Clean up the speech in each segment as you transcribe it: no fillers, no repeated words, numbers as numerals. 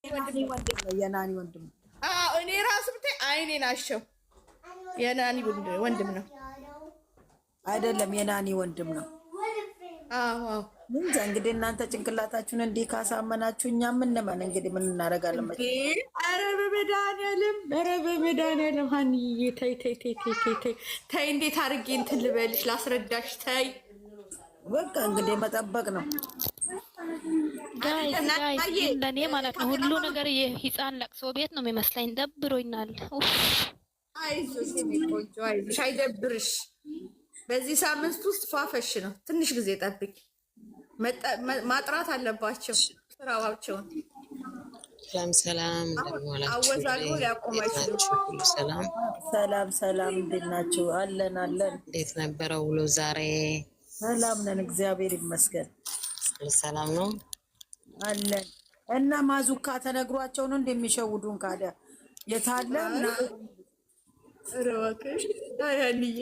ወንድም ነው የናኒ ወንድም። አዎ እኔ ራሱ ብታይ አይኔ ናቸው። የናኒ ወንድም ነው አይደለም? የናኒ ወንድም ነው። አዎ እንጃ እንግዲህ እናንተ ጭንቅላታችሁን እንዲህ ካሳመናችሁ እኛ ምን ነመን እንግዲህ ምን እናደርጋለን? ኧረ በመድኃኒዓለም ኧረ በመድኃኒዓለም ሀኒዬ ተይ ተይ ተይ ተይ ተይ ተይ። እንዴት አድርጌ እንትን ልበልሽ ላስረዳሽ? ተይ በቃ እንግዲህ መጠበቅ ነው። ለእኔ ማለት ነው ሁሉ ነገር የህፃን ለቅሶ ቤት ነው የሚመስለኝ። ደብሮኛል። አይዞሽ ቆንጆ አይዞሽ፣ አይደብርሽ። በዚህ ሳምንት ውስጥ ፏፈሽ ነው። ትንሽ ጊዜ ጠብቂ። ማጥራት አለባቸው ስራዋቸውን። ሰላም አወዛግቦ ሊያቆም አይችልም። ሰላም ሰላም ሰላም፣ እንዴት ናችሁ? አለን አለን። እንዴት ነበረ ውሎ ዛሬ? ሰላም ነን፣ እግዚአብሔር ይመስገን። ሰላም ነው አለን። እና ማዙካ ተነግሯቸው ነው እንደሚሸውዱን። ካደ የታለ ረዋከሽ ታያልዬ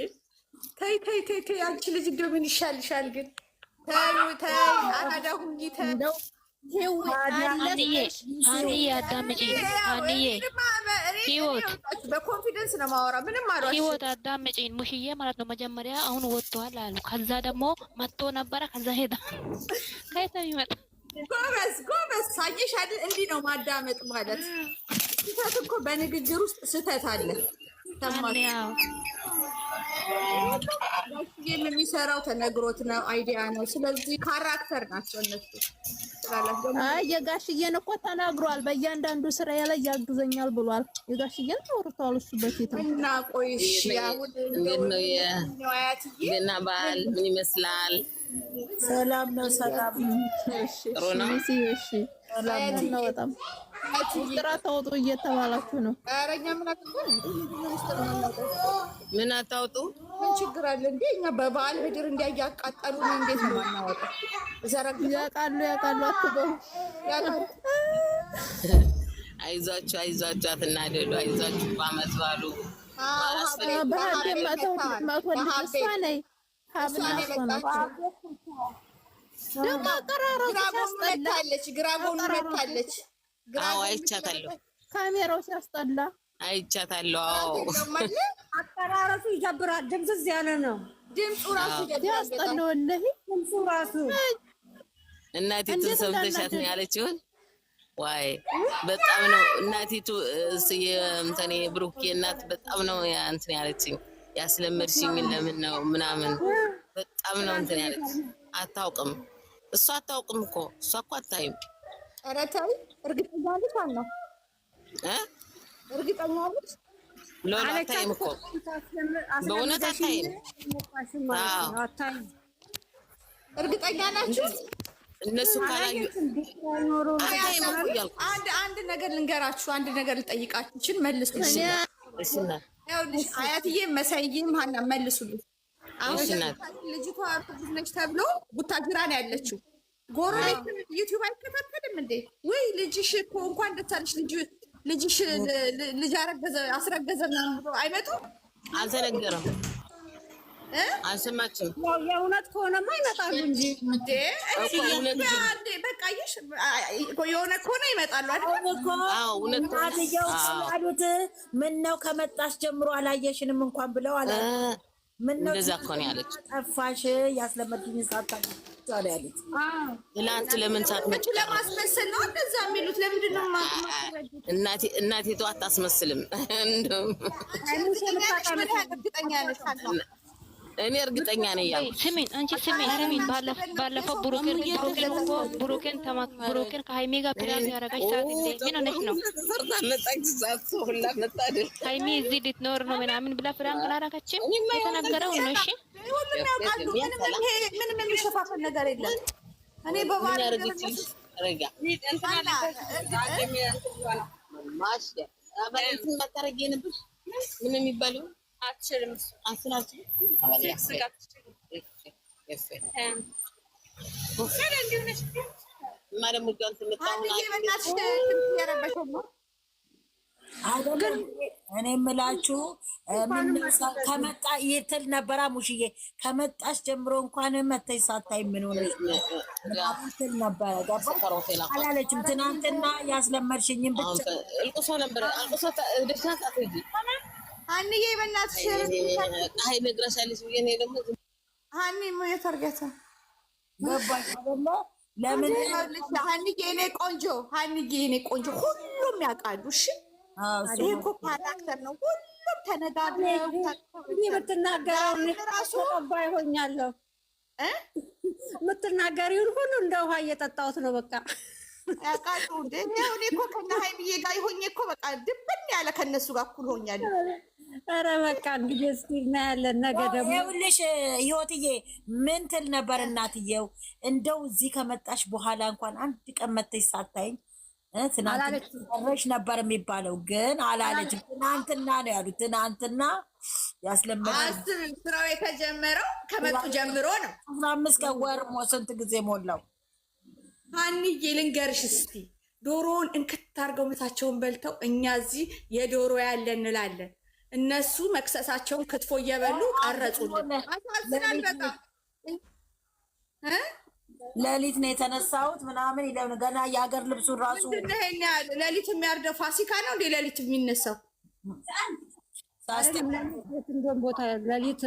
ታይ ታይ ታይ ታይ። አንቺ ልጅ እንደው ምን ይሻልሻል ግን? ታይ ታይ አራዳ ሁኚ ታይ ነው አንዬ አዳምጪ። አንዬ ህይወት በኮንፊደንስ ነው ማወራ። ምንም አሏሽ ህይወት አዳምጪኝ። ሙሽዬ ማለት ነው መጀመሪያ አሁን ወጥቷል አሉ። ከዛ ደግሞ መጥቶ ነበረ። ከዛ ሄዳ ከየት ነው የሚመጣ? ጎበዝ ጎበዝ። ሳየሽ አይደል? እንዲህ ነው ማዳመጥ ማለት። ስህተት እኮ በንግግር ውስጥ ስህተት አለ። የሚሰራው ተነግሮት ነው፣ አይዲያ ነው። ስለዚህ ካራክተር ናቸው እነሱ። የጋሽዬን እኮ ተናግሯል። በእያንዳንዱ ስራ ላይ ያግዘኛል ብሏል። የጋሽዬን አውርተዋል እሱ በፊት እና ቆይሽ ገና በዓል ምን ይመስላል? ሰላም ነው። ሰላም ጥሩ ነው። እሺ ሰላም ነው። በጣም ጥራ ታውጡ እየተባላችሁ ነው። ኧረ እኛ ምን አታውጡ? ምን ችግር አለ እንዴ? እኛ በበዓል ምድር እንዲያቃጠሉ ነው። እንዴት ነው ማናወጣ? ያውቃሉ አትበው። አይዟችሁ አይዟችሁ፣ አትናደዱ። አይዟችሁ በዓመት በዓሉ ግራጎኑ መታለች። አዎ አይቻታለሁ። ካሜራው ሲያስጠላ አይቻታለሁ። አቀራረጹ ይደብራል። ድምፅዝ ያለ ነው። ድምፁ ራሱ ያስጠላ። ወላሂ ድምፁ ራሱ እናቲቱ ሰምተሻት ነው ያለችውን? ዋይ በጣም ነው እናቲቱ እንትን ብሩኬ እናት በጣም ነው እንትን ያለችኝ። ያስለመድሽኝ ለምን ነው ምናምን በጣም ነው እንትን ያለች። አታውቅም እሷ አታውቅም እኮ እሷ እኮ አታይም። ኧረ ተይ እርግጠኛ ነሽ? አለው እርግጠኛ ነሽ? ሎላ አታይም እኮ በእውነት አታይም። እርግጠኛ ናችሁ? እነሱ ካላዩ አንድ ነገር ልንገራችሁ፣ አንድ ነገር ልጠይቃችሁ። እችን መልሱልኝ። ይኸውልሽ አያትዬ መሳይዬም ሀና መልሱልኝ። አሁን ልጅቷ እርጉዝ ነች ተብሎ ቡታጅራ ነው ያለችው። ጎረቤት ዩቲዩብ አይከታተልም እንዴ? ወይ ልጅሽ እኮ እንኳን ደስ አለሽ ልጅሽ ልጅ አስረገዘ ምናምን ብሎ አይመጡም? አልተነገረም፣ አልሰማችም። የእውነት ከሆነማ ይመጣሉ እንጂ በቃ የሆነ ከሆነ ይመጣሉ አይደል? ያሉት ምን ነው ከመጣሽ ጀምሮ አላየሽንም እንኳን ብለው አላ ምን ነው እንደዛ እኮ ነው ያለች። ጠፋሽ ያስለመድኝ ሳታውቂ ያሉት ትላንት ለምን ሳትመጪ ለማስመሰል ነው እንደዛ የሚሉት። ለምንድን ነው እናቴቷ አታስመስልም? እኔ እርግጠኛ ነኝ ያልኩት። ስሚን አንቺ ስሚን ባለፈው ብሩኬን ከሃይሚ ጋር ፕላን ያደረጋች ሰዓት እንዴ ምን ሆነሽ ነው? ሃይሚ እዚህ ልትኖር ነው ምናምን ብላ ፕላን አላደረገችም። የተነገረው ነው። እሺ ምንም የሚሸፋፈን ነገር የለም። እኔ በባል ምን የሚባለው አትችልም አይደለም እኔ የምላችሁ ምን ከመጣ ይትል ነበራ ሙሽዬ ከመጣሽ ጀምሮ እንኳን መተይ ሳታይ ምን ሆነሽ ትል ነበረ ገባ አላለችም። ትናንትና ያስለመድሽኝም ብቻ አልቆሶ ነበር አልቆሶ ደስታ አትይጂ አንዬ በእናትሽ አይ ነግራሻለሽ ብዬ ነው ደግሞ አንዬ ምን ያተርገታ ገባሽ አይደለ? ለምን አንዬ እኔ ቆንጆ አንዬ እኔ ቆንጆ ሁሉም ያውቃሉ። እሺ ይሄ እኮ ካራክተር ነው። ሁሉም ተነጋግረው የምትናገረው ራሱ አባይ ሆኛለሁ የምትናገሪውን ሁሉ እንደ ውሃ እየጠጣሁት ነው። በቃ ያውቃሉ። እኔ እኮ ከእነ ሀይሚዬ ጋር ሆኜ እኮ በቃ ድብን ያለ ከእነሱ ጋር እኩል ሆኛለሁ። ኧረ በቃ እንግዲህ እስኪ እናያለን። ነገ ደግሞ ይኸውልሽ ህይወትዬ ምን ትል ነበር እናትየው እንደው እዚህ ከመጣሽ በኋላ እንኳን አንድ ቀን መተሽ ሳታይኝ ትናንትናሽ ነበር የሚባለው ግን አላለችም። ትናንትና ነው ያሉት። ትናንትና ያስለመዳል ስራው የተጀመረው ከመጡ ጀምሮ ነው። 15 ቀን ወር ስንት ጊዜ ሞላው? ሀኒዬ ልንገርሽ እስቲ ዶሮውን እንክት አድርገው ምሳቸውን በልተው እኛ እዚህ የዶሮ ያለ እንላለን። እነሱ መክሰሳቸውን ክትፎ እየበሉ ቀረጹልን። አሳዝናል በጣም ሌሊት ነው የተነሳሁት ምናምን ይለው ገና የሀገር ልብሱን ራሱ ሌሊት የሚያርደው ፋሲካ ነው እንዴ? ሌሊት የሚነሳው ቦታ ሌሊት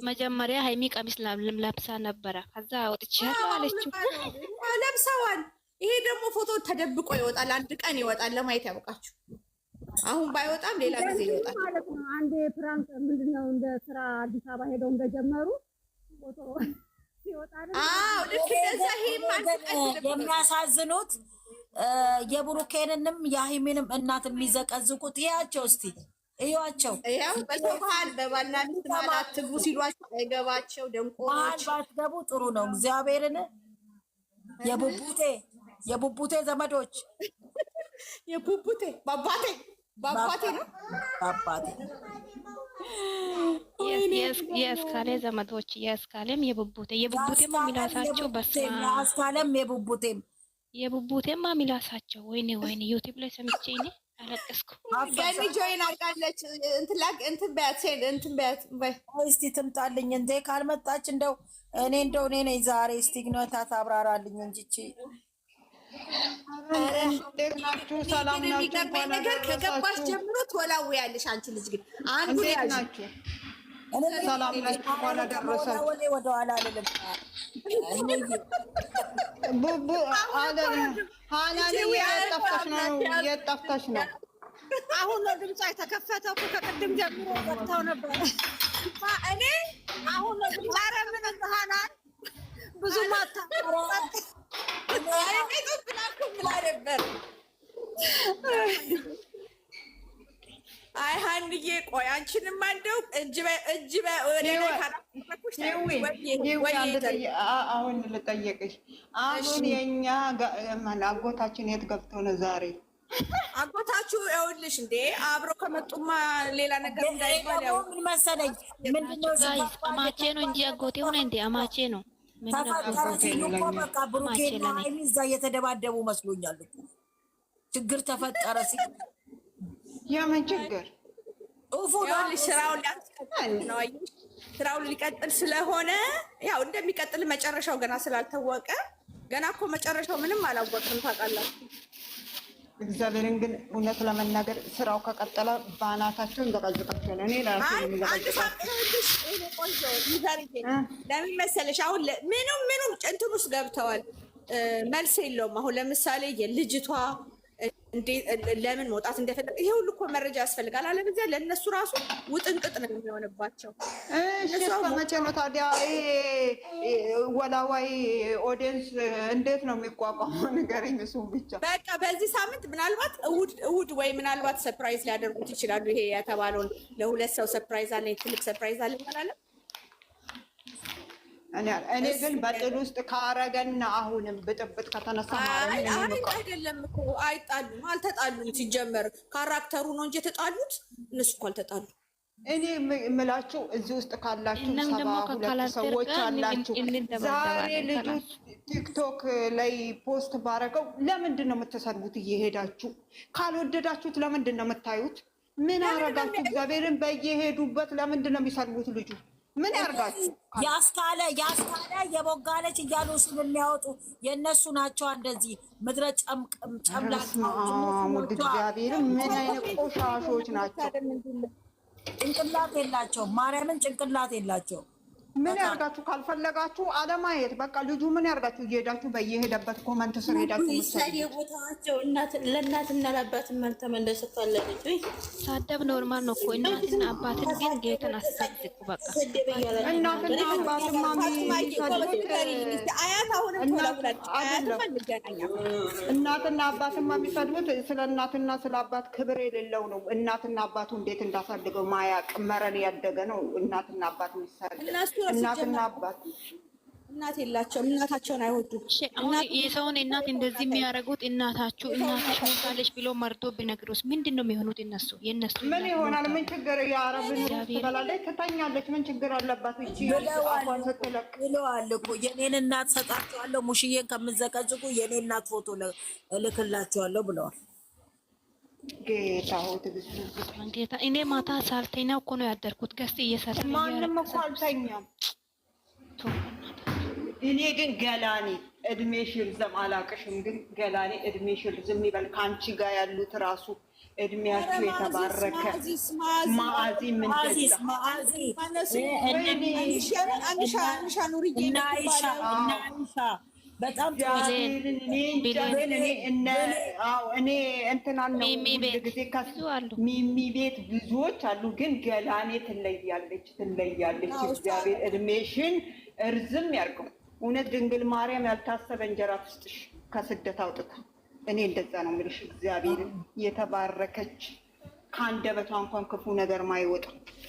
መጀመሪያ ሀይሚ ቀሚስ ለብሳ ነበረ። ከዛ ወጥቻለሁ አለችው። ለብሰዋል። ይሄ ደግሞ ፎቶ ተደብቆ ይወጣል። አንድ ቀን ይወጣል። ለማየት ያበቃችሁ። አሁን ባይወጣም ሌላ ጊዜ ይወጣል። አንድ ፕራንክ ምንድነው እንደ ስራ አዲስ አበባ ሄደው እንደጀመሩ ፎቶ ልክ እንደዛ የሚያሳዝኑት የብሩኬንንም የሀይሚንም እናት የሚዘቀዝቁት እያቸው እስቲ እያቸው በተባህል በባልና ሚስት መሀል አትግቡ ሲሏቸው አይገባቸው ደንቆሮች ባትገቡ ጥሩ ነው። እግዚአብሔርን የቡቡቴ ዘመዶች የቡቡቴ ባባቴ ነው ባባቴ የእስካሌ ዘመዶች የእስካሌም የቡቡቴም ሚላሳቸው የአስካለም የቡቡቴም ሚላሳቸው ወይኔ ዩቲዩብ ላይ ሰምቼ እኔ አለቀስኩ። ገኒ ጆይን አድርጋለች። እንትን በያት እስቲ ትምጣልኝ እንዴ ካልመጣች እንደው እኔ ነኝ ዛሬ እስቲ ግኖታ ታብራራልኝ እንጂ እንዴት ናችሁ? ሰላም ናችሁ? ነገር ከገባሽ ጀምሮ ትወላውያለሽ። አንቺ ልጅ ግን አንዱ ናችሁ? ሰላም ናችሁ? እንኳን አደረሳችሁ። ወደ ኋላ አልልም። ቡቡ ሀናኒ የት ጠፍተሽ ነው? አሁን ነው ድምጿ የተከፈተው። ከቅድም ጀምሮ ወጥተው ነበር። እኔ አሁን ነው ድምጿ ምን ሀናን ብዙ ማታ ነበር። አይ ሀንዬ ቆይ አንቺንም እንደው አሁን ልጠየቅሽ። አሁን የኛ አጎታችን የት ገብቶ ነው ዛሬ? አጎታችሁ ይኸውልሽ እንዴ አብሮ ከመጡማ ሌላ ነገር እንዳይባል ያው ምን መሰለኝ ምንድነው አማቼ ነው እንጂ አጎቴ ሆነ እንዴ አማቼ ነው። በቃ ብሩኬና ሀይሚ እዛ እየተደባደቡ መስሎኛል። ችግር ተፈጠረ ሲል የምን ችግር? ስራውን ሊቀጥል ስለሆነ ያው እንደሚቀጥል መጨረሻው ገና ስላልታወቀ ገና እኮ መጨረሻው ምንም አላወቅንም። ታውቃላችሁ። እግዚአብሔርን ግን እውነት ለመናገር ስራው ከቀጠለ ባናታቸው እንዘቀዝቃቸዋለን። እኔ ለምን መሰለሽ አሁን ምኑም እንትን ውስጥ ገብተዋል። መልስ የለውም። አሁን ለምሳሌ የልጅቷ ለምን መውጣት እንደፈለገ ይሄ ሁሉ እኮ መረጃ ያስፈልጋል። አለበለዚያ ለእነሱ ራሱ ውጥንቅጥ ነው የሚሆንባቸው። መቼ ነው ታዲያ ወላዋይ ኦዲየንስ እንዴት ነው የሚቋቋመው? ንገረኝ። እሱ ብቻ በቃ በዚህ ሳምንት ምናልባት እሑድ ወይ ምናልባት ሰርፕራይዝ ሊያደርጉት ይችላሉ። ይሄ የተባለውን ለሁለት ሰው ሰርፕራይዝ አለ፣ ትልቅ ሰርፕራይዝ አለ ይባላል። እኔ ግን በጥል ውስጥ ካረገና አሁንም ብጥብጥ ከተነሳ አይደለም እኮ አይጣሉም፣ አልተጣሉም። ሲጀመር ካራክተሩ ነው እንጂ የተጣሉት እነሱ እኮ አልተጣሉም። እኔ የምላችሁ እዚህ ውስጥ ካላችሁ 72 ሰዎች አላችሁ። ዛሬ ልጁ ቲክቶክ ላይ ፖስት ባረገው ለምንድን ነው የምትሰድቡት? እየሄዳችሁ ካልወደዳችሁት ለምንድን ነው የምታዩት? ምን አረጋችሁ? እግዚአብሔርን በየሄዱበት ለምንድን ነው የሚሰድቡት? ልጁ ምን ያርጋችሁ? ያስካለ የቦጋለች እያሉ ስም የሚያወጡ የእነሱ ናቸው። እንደዚህ ምድረ ጨምላቸው እግዚአብሔርን ምን አይነት ቆሻሾች ናቸው? ጭንቅላት የላቸው። ማርያምን ጭንቅላት የላቸው። ምን ያርጋችሁ? ካልፈለጋችሁ አለማየት በቃ ልጁ ምን ያርጋችሁ? እየሄዳችሁ በየሄደበት ኮመንት ስር ሄዳችሁ ቦታቸው ለእናትና ለአባት መልተመለስ ፈለገች ወይ ሳደብ ኖርማል ነው እኮ እናትና አባትን ግን ጌታን አሳድቁ። በቃ እናትና አባትማ እናትና አባትማ የሚሰድቡት ስለ እናትና ስለ አባት ክብር የሌለው ነው። እናትና አባቱ እንዴት እንዳሳድገው ማያቅ መረን ያደገ ነው። እናትና አባት የሚሰድብ እናትና አባት እናት የላቸውም። እናታቸውን አይወዱም። የሰውን እናት እንደዚህ የሚያደርጉት እናትሽ ሞታለች ብሎ መርዶ ቢነግሩስ ምንድን ነው የሚሆኑት? እነሱ የእነሱ ምን ይሆናል? ምን ችግር የአረብን ትበላለች፣ ትተኛለች። ምን ችግር አለባት? እቺ አፏን ስትለቅ ብለዋል እኮ የኔን እናት ሰጣቸዋለሁ፣ ሙሽዬን ከምዘቀዝቁ የኔ እናት ፎቶ እልክላቸዋለሁ ብለዋል። ጌታ ሆይ ትግስት ጌታ። እኔ ማታ ሳልተኛ እኮ ነው ያደርኩት። ገስት እየሰራ ማንም እኮ አልተኛም። እኔ ግን ገላኔ እድሜሽ ይርዘም አላቅሽም፣ ግን ገላኔ እድሜሽ ይርዘም ይበል። ከአንቺ ጋር ያሉት ራሱ እድሜያቸው የተባረከ ማአዚ ምን በጣም እኔ እንትናን ነው ጊዜ ሚሚ ቤት ብዙዎች አሉ፣ ግን ገላኔ ትለያለች። እግዚአብሔር እድሜሽን እርዝም ያርገው። እውነት ድንግል ማርያም ያልታሰበ እንጀራ ትስጥሽ ከስደት አውጥታ። እኔ እንደዛ ነው የምልሽ። እግዚአብሔርን የተባረከች ከአንደበቷ እንኳን ክፉ ነገር ማይወጣ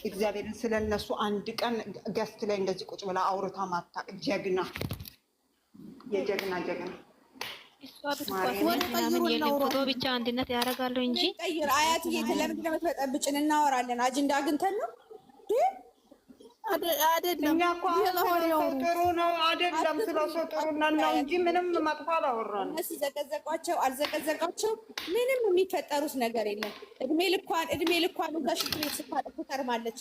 እግዚአብሔርን ስለነሱ አንድ ቀን ገስት ላይ እንደዚህ ቁጭ ብላ አውርታ ማታቅ ጀግና የጀግና ፎቶ ብቻ አንድነት ያደርጋሉ እንጂ ቀይር አያትዬ ለምንድን ነው የምትበጠብጭን? እናወራለን። አጀንዳ አግኝተን ነው አይደለም። እኛ እኮ ጥሩ ነው አይደለም። ስለሰው ጥሩነት ነው እንጂ ምንም መጥፎ አላወራንም። እነሱ ዘቀዘቋቸው አልዘቀዘቋቸው ምንም የሚፈጠሩት ነገር የለም። እድሜ ልኳን እዛ ሽንት ቤት ስታጠፍ ትከርማለች።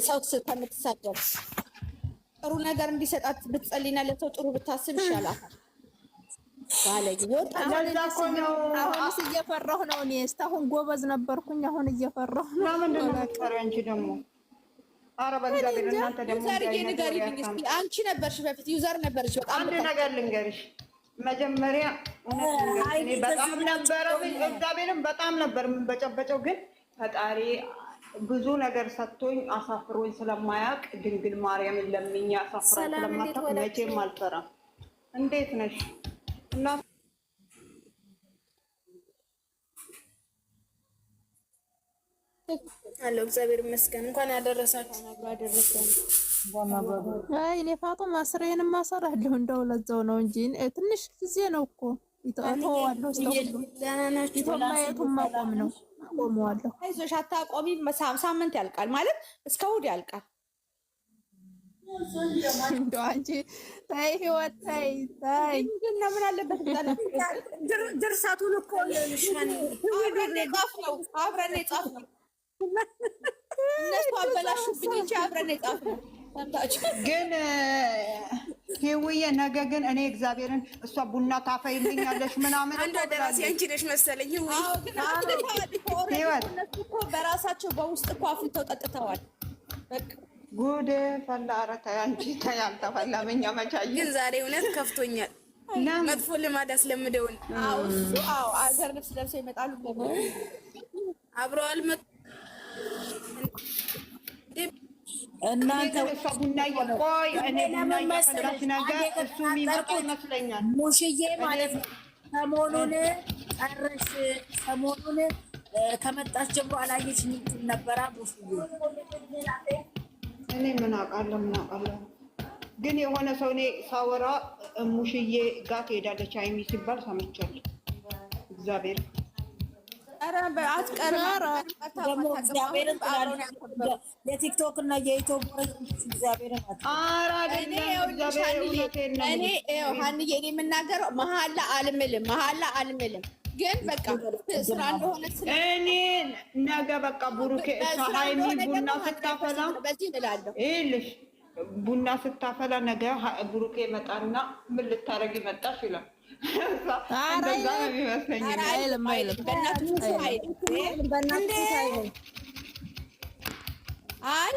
ሰው ከምትሳደብ ጥሩ ነገር እንዲሰጣት ብትጸልይና ለሰው ጥሩ ብታስብ ይሻላታል። ባለጊዜ አሁንስ እየፈራሁ ነው። እኔ እስካሁን ጎበዝ ነበርኩኝ፣ አሁን እየፈራሁ ነው። ለምንድን ነው የምትፈሪው አንቺ ደግሞ? ኧረ በእግዚአብሔር እናንተ ደግሞ ንገሪልኝ እስኪ። አንቺ ነበርሽ በፊት ዩዘር ነበርሽ። በጣም አንድ ነገር ልንገርሽ። መጀመሪያ እኔ በጣም ነበረ እግዚአብሔርን በጣም ነበር የምንበጨበጨው፣ ግን ፈጣሪ ብዙ ነገር ሰጥቶኝ አሳፍሮኝ ስለማያውቅ ድንግል ማርያምን ለምኜ አሳፍሮኝ ስለማታውቅ መቼም አልፈራም። እንዴት ነሽ? እና አለው እግዚአብሔር ይመስገን። እንኳን ያደረሳችሁ አደረሰን። አይ እኔ ፋጡማ ስሬንም ማሰራለሁ እንደው ለዛው ነው እንጂ ትንሽ ጊዜ ነው እኮ ይተዋለው ማቆም ነው። አቆመዋለሁ። አይዞሽ አታቆሚም። ሳምንት ያልቃል ማለት እስከ እሑድ ያልቃል። እንደው አንቺ ታይ ህይወት ታይ ግን ምን አለበት ድርሳቱን እኮ አብረን የጻፍነው እነሱ አበላሹብኝ እንጂ አብረን የጻፍነው። ግን ሄውዬ ነገ ግን እኔ እግዚአብሔርን እሷ ቡና ታፈይልኛለሽ ምናምን አንዷ ደራሲ አንቺ ነሽ መሰለኝ። ህይወት እኮ በራሳቸው በውስጥ እኮ አፍልተው ጠጥተዋል። በቃ ጉድ ፈላ። ኧረ ተይ አንቺ ተይ፣ አልተፈላ እኛ መቻዬ። ግን ዛሬ እውነት ከፍቶኛል። መጥፎ ልማድ አስለምደውን። አዎ አገር ልብስ ለብሰው ይመጣሉ። አብረው አልመጡ እናንተ ቡና ቆይ እኔ ቡና እያፈላች ነገር እሱ የሚመጣ ይመስለኛል። ሙሽዬ ማለት ነው። ሰሞኑን ከመጣች ጀምሮ አላየችኝ ነበራ ሙሽዬ። እኔ ምን አውቃለሁ ግን የሆነ ሰው እኔ ሳወራ ሙሽዬ ጋር ትሄዳለች አይሚ ሲባል ሰምቻለሁ። እግዚአብሔር ደግሞ እግዚአብሔርን የቲክቶክ እና የዩቲዩብ እግዚአብሔርን እኔ ሀንዬ እኔ የምናገረው መሀላ አልምልም ግን በቃ ስራ እንደሆነ እኔ ነገ በቃ ቡሩኬ ሃይሚ ቡና ስታፈላ በዚህ እላለሁ ይልሽ ቡና ስታፈላ ነገ ቡሩኬ መጣና ምን ልታረጊ መጣሽ ይላል። እንደዛ ነው የሚመስለኝ። አይልም በእናትህ አይ